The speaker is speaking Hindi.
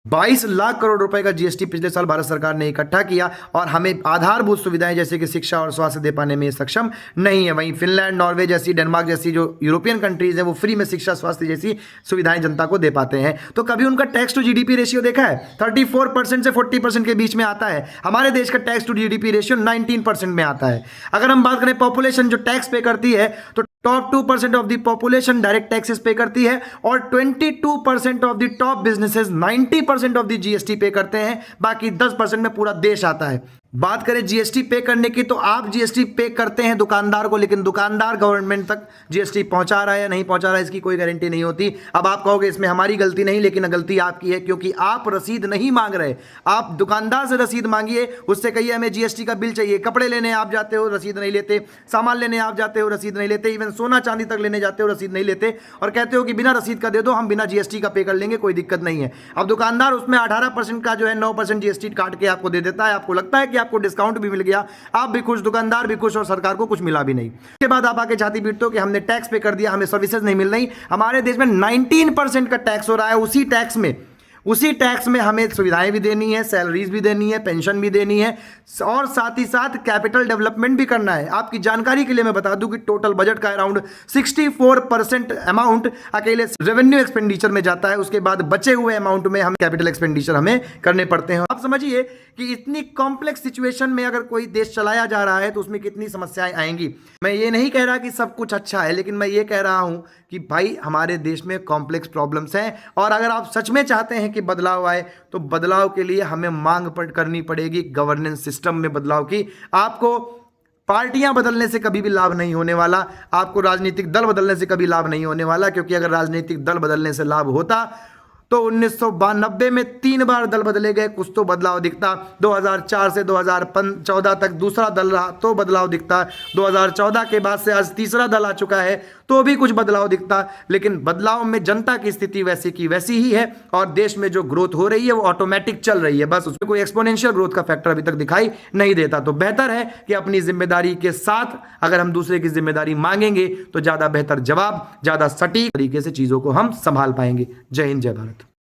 22 लाख करोड़ रुपए का जीएसटी पिछले साल भारत सरकार ने इकट्ठा किया और हमें आधारभूत सुविधाएं जैसे कि शिक्षा और स्वास्थ्य दे पाने में सक्षम नहीं है। वहीं फिनलैंड, नॉर्वे जैसी, डेनमार्क जैसी जो यूरोपियन कंट्रीज हैं वो फ्री में शिक्षा, स्वास्थ्य जैसी सुविधाएं जनता को दे पाते हैं। तो कभी उनका टैक्स टू जीडीपी रेशियो देखा है? 34% से 40% के बीच में आता है। हमारे देश का टैक्स टू जीडीपी रेशियो 19% में आता है। अगर हम बात करें पॉपुलेशन जो टैक्स पे करती है, तो top 2% of the population direct taxes पे करती है और 22% of the top businesses 90% of the GST पे करते हैं। बाकी 10% में पूरा देश आता है। बात करें जीएसटी पे करने की, तो आप जीएसटी पे करते हैं दुकानदार को, लेकिन दुकानदार गवर्नमेंट तक जीएसटी पहुंचा रहा है या नहीं पहुंचा रहा है, इसकी कोई गारंटी नहीं होती। अब आप कहोगे इसमें हमारी गलती नहीं, लेकिन गलती आपकी है, क्योंकि आप रसीद नहीं मांग रहे। आप दुकानदार से रसीद मांगिए, उससे कहिए हमें जीएसटी का बिल चाहिए। कपड़े लेने आप जाते हो, रसीद नहीं लेते। सामान लेने आप जाते हो, रसीद नहीं लेते। इवन सोना चांदी तक लेने जाते हो, रसीद नहीं लेते, और कहते हो कि बिना रसीद का दे दो, हम बिना जीएसटी का पे कर लेंगे, कोई दिक्कत नहीं है। अब दुकानदार उसमें 18% का जो है 9% जीएसटी काट के आपको दे देता है। आपको लगता है कि आपको डिस्काउंट भी मिल गया, आप भी खुश, दुकानदार भी खुश, और सरकार को कुछ मिला भी नहीं। उसके बाद आप आके छाती पीटते हो कि हमने टैक्स पे कर दिया, हमें सर्विसेज नहीं मिल रही। हमारे देश में 19% का टैक्स हो रहा है। उसी टैक्स में हमें सुविधाएं भी देनी है, सैलरीज भी देनी है, पेंशन भी देनी है, और साथ ही साथ कैपिटल डेवलपमेंट भी करना है। आपकी जानकारी के लिए मैं बता दूं कि टोटल बजट का अराउंड 64% अमाउंट अकेले रेवेन्यू एक्सपेंडिचर में जाता है। उसके बाद बचे हुए अमाउंट में हम कैपिटल एक्सपेंडिचर हमें करने पड़ते हैं। आप समझिए कि इतनी कॉम्प्लेक्स सिचुएशन में अगर कोई देश चलाया जा रहा है तो उसमें कितनी समस्याएं आएंगी। मैं ये नहीं कह रहा कि सब कुछ अच्छा है, लेकिन मैं ये कह रहा हूं कि भाई हमारे देश में कॉम्प्लेक्स प्रॉब्लम्स हैं, और अगर आप सच में चाहते हैं कि बदलाव आए तो बदलाव के लिए हमें मांग करनी पड़ेगी गवर्नेंस सिस्टम में बदलाव की। आपको पार्टियां बदलने से कभी भी लाभ नहीं होने वाला, आपको राजनीतिक दल बदलने से कभी लाभ नहीं होने वाला, क्योंकि अगर राजनीतिक दल बदलने से लाभ होता तो 1992 में 3 बार दल बदले गए, कुछ तो बदलाव दिखता। 2004 से 2014 तक दूसरा दल रहा तो बदलाव दिखता। 2014 के बाद से आज तीसरा दल आ चुका है तो भी कुछ बदलाव दिखता। लेकिन बदलाव में जनता की स्थिति वैसी की वैसी ही है, और देश में जो ग्रोथ हो रही है वो ऑटोमेटिक चल रही है, बस उसमें कोई एक्सपोनेंशियल ग्रोथ का फैक्टर अभी तक दिखाई नहीं देता। तो बेहतर है कि अपनी जिम्मेदारी के साथ अगर हम दूसरे की जिम्मेदारी मांगेंगे तो ज्यादा बेहतर जवाब, ज्यादा सटीक तरीके से चीजों को हम संभाल पाएंगे। जय हिंद, जय भारत।